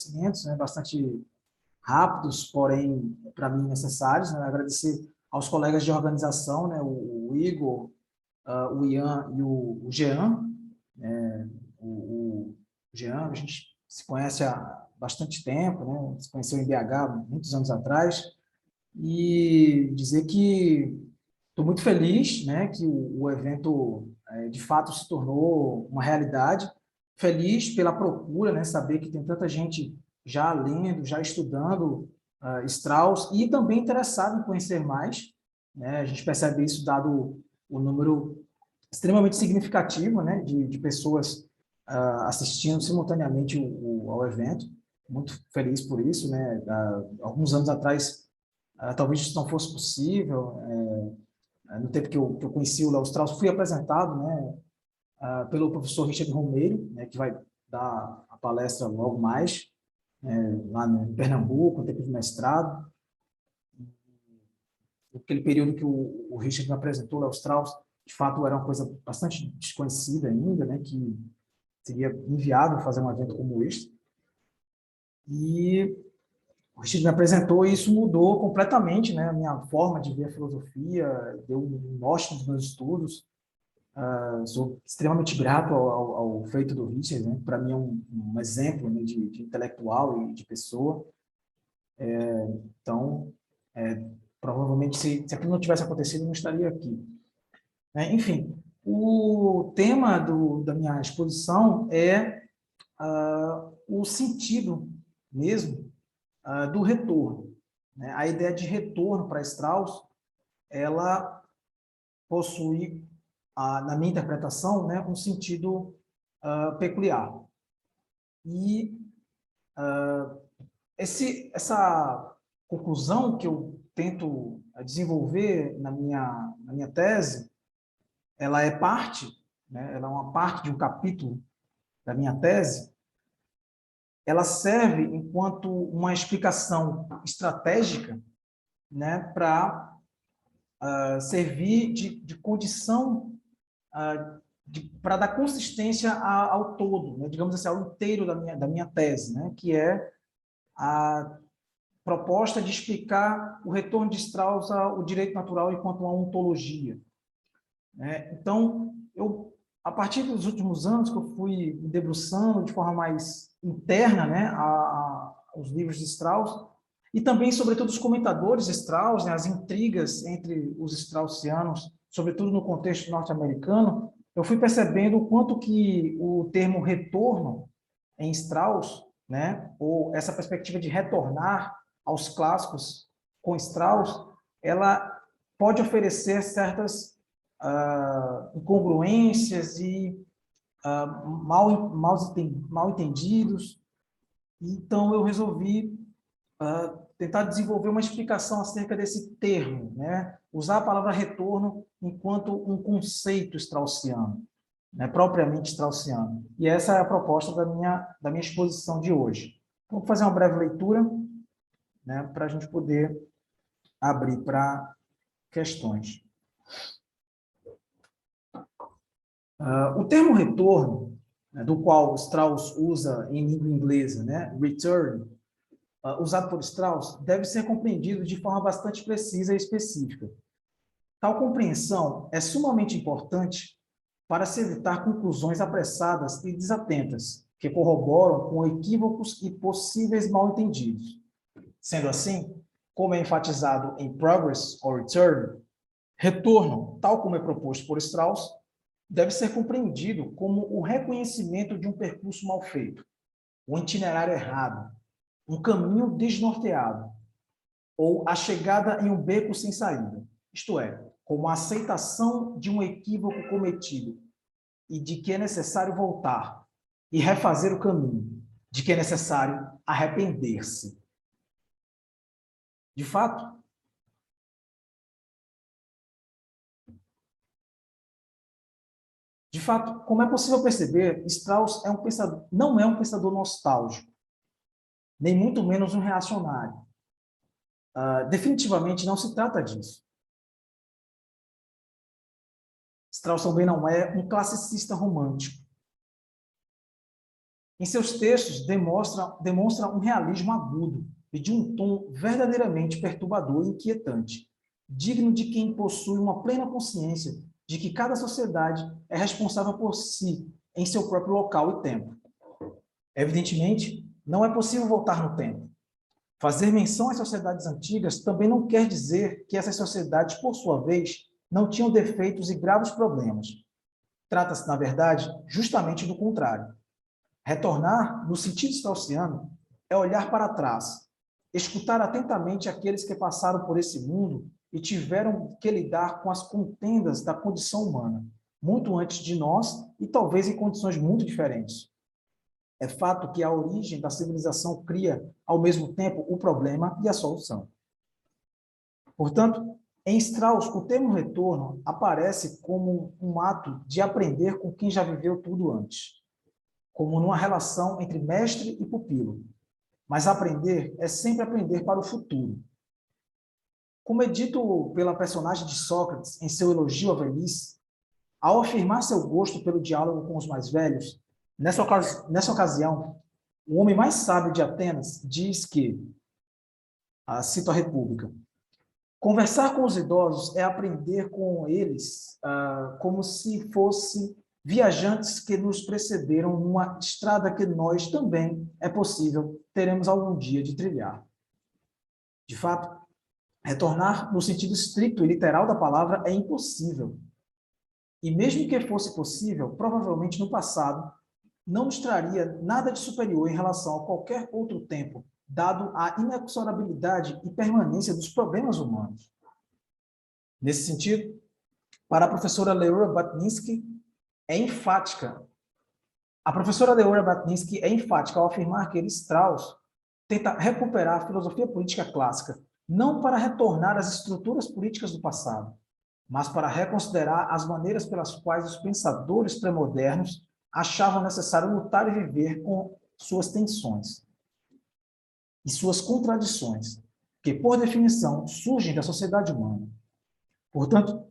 esclarecimentos, né, bastante rápidos, porém, para mim, necessários. Né? Agradecer aos colegas de organização, né, o Igor, o Ian e o Jean. O Jean, a gente se conhece há bastante tempo, né? Se conheceu em BH muitos anos atrás, e dizer que estou muito feliz, né, que o evento de fato se tornou uma realidade. Feliz pela procura, né, saber que tem tanta gente já lendo, já estudando Strauss e também interessado em conhecer mais. Né? A gente percebe isso dado o número extremamente significativo, né, de pessoas assistindo simultaneamente ao evento. Muito feliz por isso. Né? Alguns anos atrás, talvez isso não fosse possível. No tempo que eu conheci o Léo Strauss, fui apresentado, né, pelo professor Richard Romeiro, né, que vai dar a palestra logo mais, lá em Pernambuco, no tempo de mestrado. Aquele período que o Richard me apresentou, o Léo Strauss, de fato era uma coisa bastante desconhecida ainda, né, que seria inviável fazer um evento como este. E o Richard me apresentou e isso mudou completamente, né, a minha forma de ver a filosofia, deu um norte nos meus estudos. Sou extremamente grato ao feito do Richard, né? Para mim é um exemplo, né, de intelectual e de pessoa. Então, provavelmente, se aquilo não tivesse acontecido, eu não estaria aqui. Enfim, o tema da minha exposição é o sentido mesmo do retorno. Né? A ideia de retorno para Strauss, ela possui, na minha interpretação, né, um sentido peculiar. E essa conclusão que eu tento desenvolver na minha tese, ela é parte, né, ela é uma parte de um capítulo da minha tese, ela serve enquanto uma explicação estratégica, né, para servir de condição para dar consistência ao todo, né? Digamos assim, ao inteiro da minha tese, né? Que é a proposta de explicar o retorno de Strauss ao direito natural enquanto uma ontologia. Né? Então, a partir dos últimos anos que eu fui me debruçando de forma mais interna, né, aos livros de Strauss, e também, sobretudo, os comentadores de Strauss, né, as intrigas entre os straussianos, sobretudo no contexto norte-americano, eu fui percebendo o quanto que o termo retorno em Strauss, né, ou essa perspectiva de retornar aos clássicos com Strauss, ela pode oferecer certas incongruências e mal entendidos. Então, eu resolvi tentar desenvolver uma explicação acerca desse termo, né? Usar a palavra retorno enquanto um conceito straussiano, né? Propriamente straussiano. E essa é a proposta da minha exposição de hoje. Então, vou fazer uma breve leitura, né, para a gente poder abrir para questões. O termo retorno, né, do qual Strauss usa em língua inglesa, né, return, usado por Strauss, deve ser compreendido de forma bastante precisa e específica. Tal compreensão é sumamente importante para se evitar conclusões apressadas e desatentas, que corroboram com equívocos e possíveis mal-entendidos. Sendo assim, como é enfatizado em Progress or Return, retorno, tal como é proposto por Strauss, deve ser compreendido como o reconhecimento de um percurso mal feito, um itinerário errado, um caminho desnorteado, ou a chegada em um beco sem saída, isto é, como a aceitação de um equívoco cometido e de que é necessário voltar e refazer o caminho, de que é necessário arrepender-se. De fato, como é possível perceber, Strauss não é um pensador nostálgico, nem muito menos um reacionário. Definitivamente não se trata disso. Strauss também não é um classicista romântico. Em seus textos, demonstra um realismo agudo e de um tom verdadeiramente perturbador e inquietante, digno de quem possui uma plena consciência de que cada sociedade é responsável por si em seu próprio local e tempo. Evidentemente, não é possível voltar no tempo. Fazer menção às sociedades antigas também não quer dizer que essas sociedades, por sua vez, não tinham defeitos e graves problemas. Trata-se, na verdade, justamente do contrário. Retornar, no sentido straussiano, é olhar para trás, escutar atentamente aqueles que passaram por esse mundo e tiveram que lidar com as contendas da condição humana, muito antes de nós e talvez em condições muito diferentes. É fato que a origem da civilização cria, ao mesmo tempo, o problema e a solução. Portanto, em Strauss, o termo retorno aparece como um ato de aprender com quem já viveu tudo antes, como numa relação entre mestre e pupilo. Mas aprender é sempre aprender para o futuro. Como é dito pela personagem de Sócrates em seu elogio à velhice, ao afirmar seu gosto pelo diálogo com os mais velhos, nessa ocasião, o homem mais sábio de Atenas diz que, cito a República, conversar com os idosos é aprender com eles como se fossem viajantes que nos precederam numa estrada que nós também, é possível, teremos algum dia de trilhar. De fato, retornar no sentido estricto e literal da palavra é impossível. E mesmo que fosse possível, provavelmente no passado, não nos traria nada de superior em relação a qualquer outro tempo, dado a inexorabilidade e permanência dos problemas humanos. Nesse sentido, para a professora Leora Batninsky, a professora Leora Batninsky é enfática ao afirmar que Strauss tenta recuperar a filosofia política clássica, não para retornar às estruturas políticas do passado, mas para reconsiderar as maneiras pelas quais os pensadores pré-modernos achavam necessário lutar e viver com suas tensões e suas contradições, que, por definição, surgem da sociedade humana. Portanto,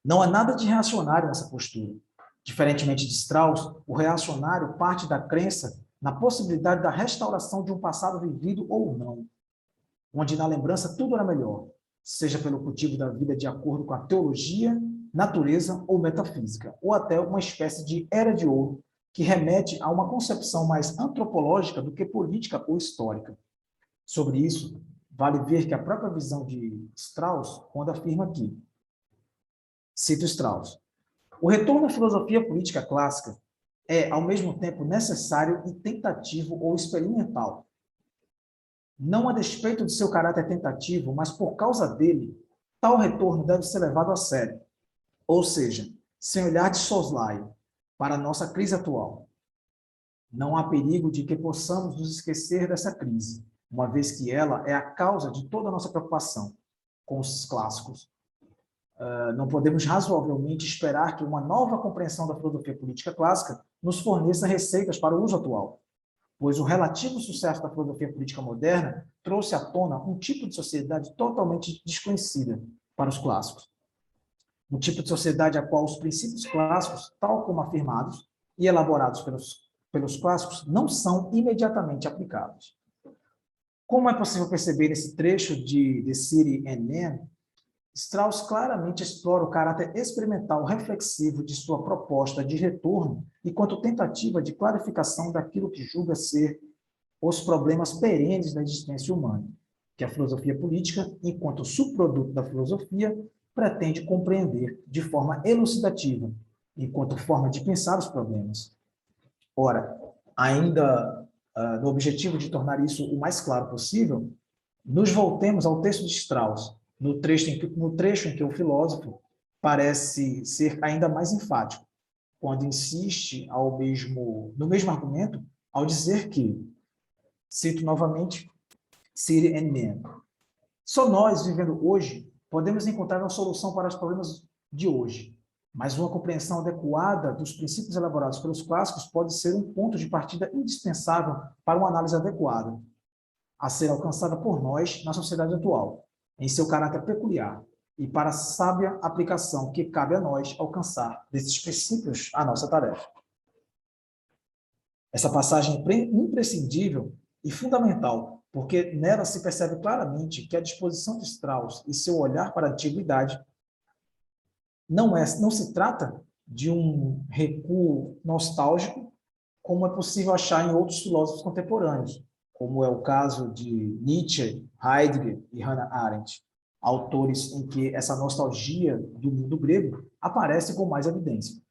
não há nada de reacionário nessa postura. Diferentemente de Strauss, o reacionário parte da crença na possibilidade da restauração de um passado vivido ou não, onde na lembrança tudo era melhor, seja pelo cultivo da vida de acordo com a teologia, natureza ou metafísica, ou até uma espécie de era de ouro que remete a uma concepção mais antropológica do que política ou histórica. Sobre isso, vale ver que a própria visão de Strauss, quando afirma que, cito Strauss, o retorno à filosofia política clássica é, ao mesmo tempo, necessário e tentativo ou experimental. Não a despeito de seu caráter tentativo, mas por causa dele, tal retorno deve ser levado a sério. Ou seja, sem olhar de soslaio para a nossa crise atual. Não há perigo de que possamos nos esquecer dessa crise, uma vez que ela é a causa de toda a nossa preocupação com os clássicos. Não podemos razoavelmente esperar que uma nova compreensão da filosofia política clássica nos forneça receitas para o uso atual, pois o relativo sucesso da filosofia política moderna trouxe à tona um tipo de sociedade totalmente desconhecida para os clássicos. Um tipo de sociedade a qual os princípios clássicos, tal como afirmados e elaborados pelos clássicos, não são imediatamente aplicados. Como é possível perceber nesse trecho de The City and Men, Strauss claramente explora o caráter experimental reflexivo de sua proposta de retorno enquanto tentativa de clarificação daquilo que julga ser os problemas perenes da existência humana, que a filosofia política, enquanto subproduto da filosofia, pretende compreender de forma elucidativa, enquanto forma de pensar os problemas. Ora, ainda no objetivo de tornar isso o mais claro possível, nos voltemos ao texto de Strauss, no trecho em que o filósofo parece ser ainda mais enfático, quando insiste no mesmo argumento, ao dizer que, cito novamente, City and Men, só nós, vivendo hoje, podemos encontrar uma solução para os problemas de hoje, mas uma compreensão adequada dos princípios elaborados pelos clássicos pode ser um ponto de partida indispensável para uma análise adequada, a ser alcançada por nós na sociedade atual, em seu caráter peculiar, e para a sábia aplicação que cabe a nós alcançar desses princípios a nossa tarefa. Essa passagem é imprescindível e fundamental, porque nela se percebe claramente que a disposição de Strauss e seu olhar para a antiguidade não se trata de um recuo nostálgico, como é possível achar em outros filósofos contemporâneos, como é o caso de Nietzsche, Heidegger e Hannah Arendt, autores em que essa nostalgia do mundo grego aparece com mais evidência.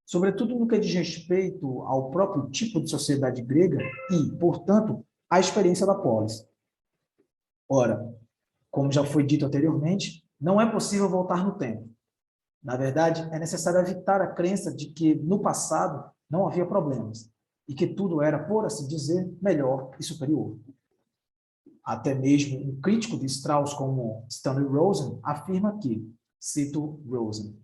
Sobretudo no que diz respeito ao próprio tipo de sociedade grega e, portanto, à experiência da polis. Ora, como já foi dito anteriormente, não é possível voltar no tempo. Na verdade, é necessário evitar a crença de que no passado não havia problemas e que tudo era, por assim dizer, melhor e superior. Até mesmo um crítico de Strauss como Stanley Rosen afirma que, cito Rosen,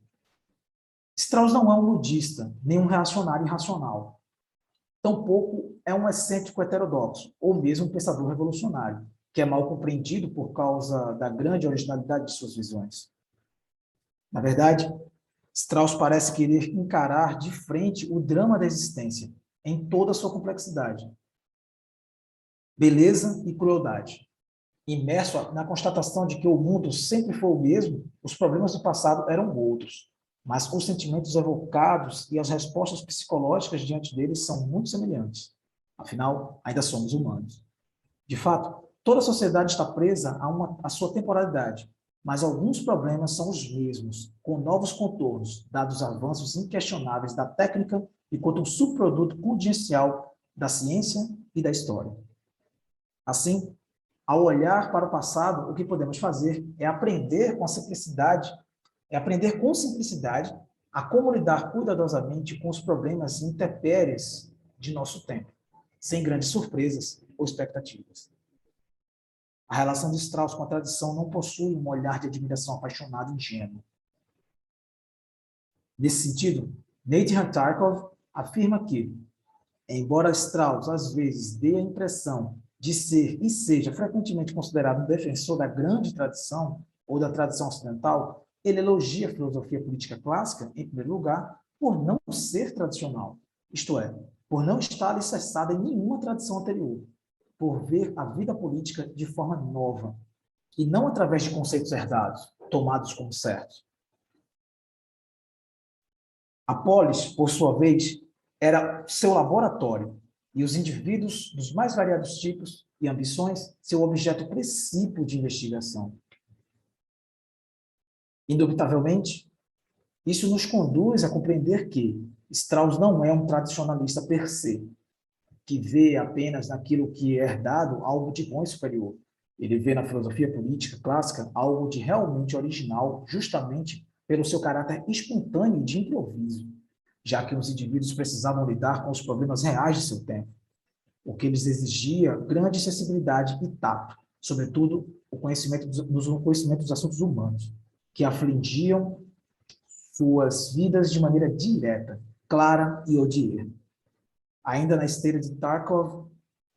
Strauss não é um ludista, nem um reacionário irracional. Tampouco é um excêntrico heterodoxo, ou mesmo um pensador revolucionário, que é mal compreendido por causa da grande originalidade de suas visões. Na verdade, Strauss parece querer encarar de frente o drama da existência, em toda a sua complexidade. Beleza e crueldade. Imerso na constatação de que o mundo sempre foi o mesmo, os problemas do passado eram outros, mas os sentimentos evocados e as respostas psicológicas diante deles são muito semelhantes. Afinal, ainda somos humanos. De fato, toda a sociedade está presa a sua temporalidade, mas alguns problemas são os mesmos, com novos contornos, dados os avanços inquestionáveis da técnica enquanto um subproduto contingencial da ciência e da história. Assim, ao olhar para o passado, o que podemos fazer é aprender com simplicidade a como lidar cuidadosamente com os problemas e intempéries de nosso tempo, sem grandes surpresas ou expectativas. A relação de Strauss com a tradição não possui um olhar de admiração apaixonado e ingênuo. Nesse sentido, Nathan Tarkov afirma que, embora Strauss às vezes dê a impressão de ser e seja frequentemente considerado um defensor da grande tradição ou da tradição ocidental, ele elogia a filosofia política clássica, em primeiro lugar, por não ser tradicional, isto é, por não estar alicerçada em nenhuma tradição anterior, por ver a vida política de forma nova, e não através de conceitos herdados, tomados como certos. A polis, por sua vez, era seu laboratório, e os indivíduos dos mais variados tipos e ambições seu objeto principal de investigação. Indubitavelmente, isso nos conduz a compreender que Strauss não é um tradicionalista per se, que vê apenas naquilo que é herdado algo de bom e superior. Ele vê na filosofia política clássica algo de realmente original, justamente pelo seu caráter espontâneo de improviso, já que os indivíduos precisavam lidar com os problemas reais de seu tempo, o que lhes exigia grande sensibilidade e tato, sobretudo o conhecimento dos assuntos humanos, que afligiam suas vidas de maneira direta, clara e odier. Ainda na esteira de Tarkov,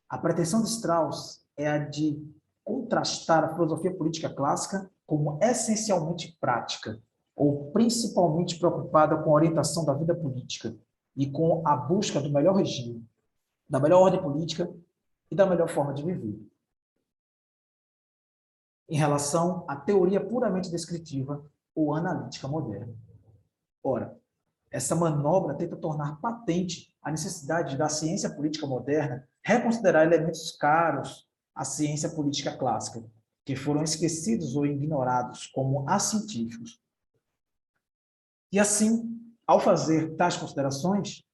a pretensão de Strauss é a de contrastar a filosofia política clássica como essencialmente prática, ou principalmente preocupada com a orientação da vida política e com a busca do melhor regime, da melhor ordem política e da melhor forma de viver. Em relação à teoria puramente descritiva ou analítica moderna. Ora, essa manobra tenta tornar patente a necessidade da ciência política moderna reconsiderar elementos caros à ciência política clássica, que foram esquecidos ou ignorados como acientíficos. E assim, ao fazer tais considerações,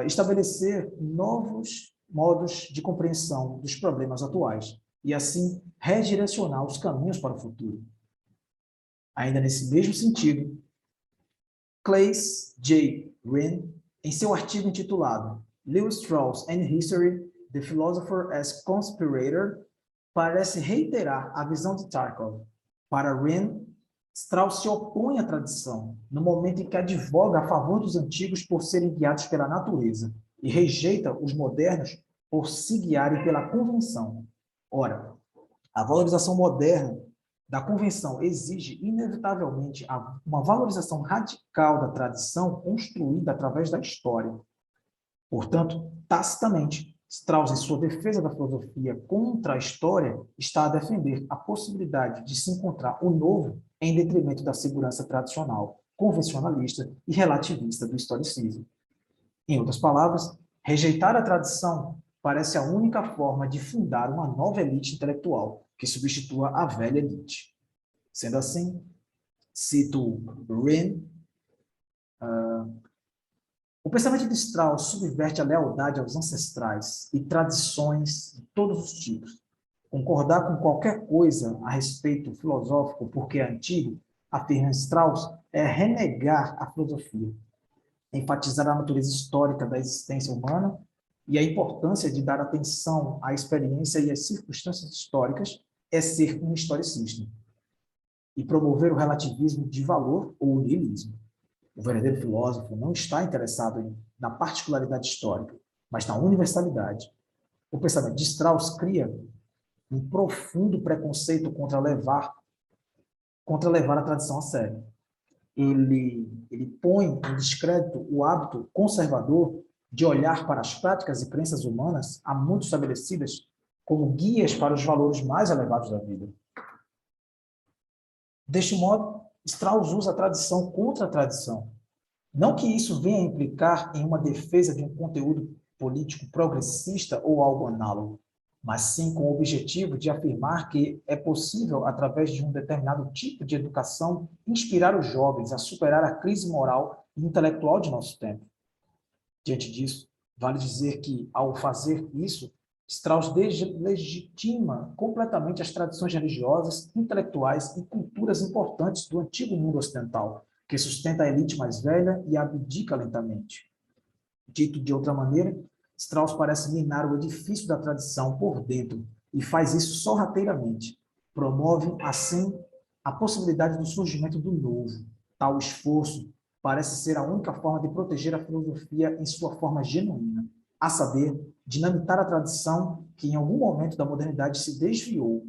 estabelecer novos modos de compreensão dos problemas atuais e assim redirecionar os caminhos para o futuro. Ainda nesse mesmo sentido, Claes J. Wren, em seu artigo intitulado Lewis Strauss and History, The Philosopher as Conspirator, parece reiterar a visão de Tarkov. Para Wren, Strauss se opõe à tradição, no momento em que advoga a favor dos antigos por serem guiados pela natureza e rejeita os modernos por se guiarem pela convenção. Ora, a valorização moderna da convenção exige, inevitavelmente, uma valorização radical da tradição construída através da história. Portanto, tacitamente, Strauss, em sua defesa da filosofia contra a história, está a defender a possibilidade de se encontrar o novo em detrimento da segurança tradicional, convencionalista e relativista do historicismo. Em outras palavras, rejeitar a tradição parece a única forma de fundar uma nova elite intelectual que substitua a velha elite. Sendo assim, cito Ren, o pensamento de Strauss subverte a lealdade aos ancestrais e tradições de todos os tipos. Concordar com qualquer coisa a respeito filosófico porque é antigo, afirma Strauss, é renegar a filosofia, enfatizar a natureza histórica da existência humana e a importância de dar atenção à experiência e às circunstâncias históricas é ser um historicista. E promover o relativismo de valor ou o niilismo. O verdadeiro filósofo não está interessado na particularidade histórica, mas na universalidade. O pensamento de Strauss cria um profundo preconceito contra levar a tradição a sério. Ele põe em descrédito o hábito conservador de olhar para as práticas e crenças humanas há muito estabelecidas como guias para os valores mais elevados da vida. Deste modo, Strauss usa a tradição contra a tradição. Não que isso venha a implicar em uma defesa de um conteúdo político progressista ou algo análogo, mas sim com o objetivo de afirmar que é possível, através de um determinado tipo de educação, inspirar os jovens a superar a crise moral e intelectual de nosso tempo. Diante disso, vale dizer que, ao fazer isso, Strauss legitima completamente as tradições religiosas, intelectuais e culturas importantes do antigo mundo ocidental, que sustenta a elite mais velha e abdica lentamente. Dito de outra maneira, Strauss parece minar o edifício da tradição por dentro e faz isso sorrateiramente. Promove, assim, a possibilidade do surgimento do novo. Tal esforço parece ser a única forma de proteger a filosofia em sua forma genuína, a saber, dinamitar a tradição que em algum momento da modernidade se desviou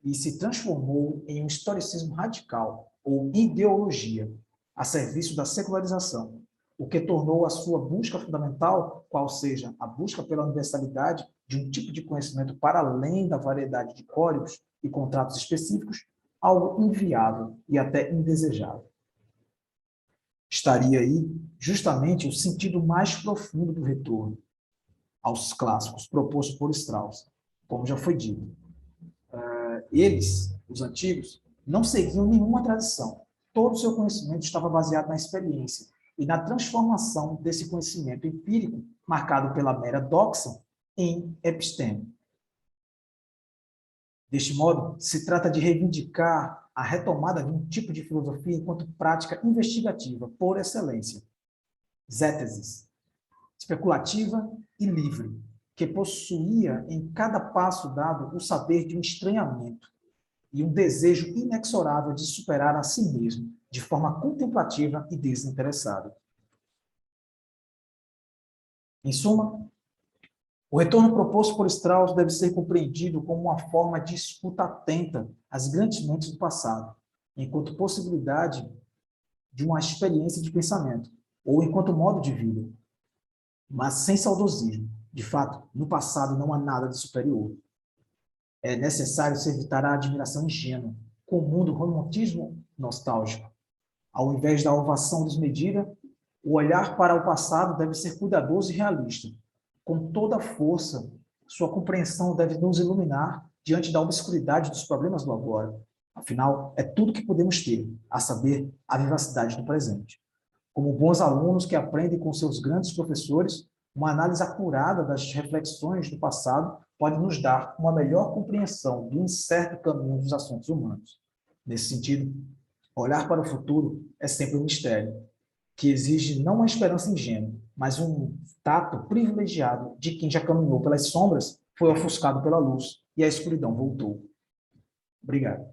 e se transformou em um historicismo radical ou ideologia a serviço da secularização, o que tornou a sua busca fundamental, qual seja a busca pela universalidade de um tipo de conhecimento para além da variedade de códigos e contratos específicos, algo inviável e até indesejável. Estaria aí justamente o sentido mais profundo do retorno aos clássicos proposto por Strauss, como já foi dito. Eles, os antigos, não seguiam nenhuma tradição. Todo o seu conhecimento estava baseado na experiência e na transformação desse conhecimento empírico, marcado pela mera doxa, em episteme. Deste modo, se trata de reivindicar a retomada de um tipo de filosofia enquanto prática investigativa, por excelência. Zétesis, especulativa e livre, que possuía em cada passo dado o saber de um estranhamento e um desejo inexorável de superar a si mesmo, de forma contemplativa e desinteressada. Em suma, o retorno proposto por Strauss deve ser compreendido como uma forma de escuta atenta às grandes mentes do passado, enquanto possibilidade de uma experiência de pensamento, ou enquanto modo de vida, mas sem saudosismo. De fato, no passado não há nada de superior. É necessário se evitar a admiração ingênua, comum do romantismo nostálgico. Ao invés da ovação desmedida, o olhar para o passado deve ser cuidadoso e realista. Com toda a força, sua compreensão deve nos iluminar diante da obscuridade dos problemas do agora. Afinal, é tudo que podemos ter, a saber, a vivacidade do presente. Como bons alunos que aprendem com seus grandes professores, uma análise acurada das reflexões do passado pode nos dar uma melhor compreensão do incerto caminho dos assuntos humanos. Nesse sentido, olhar para o futuro é sempre um mistério, que exige não uma esperança ingênua, mas um tato privilegiado de quem já caminhou pelas sombras, foi ofuscado pela luz e a escuridão voltou. Obrigado.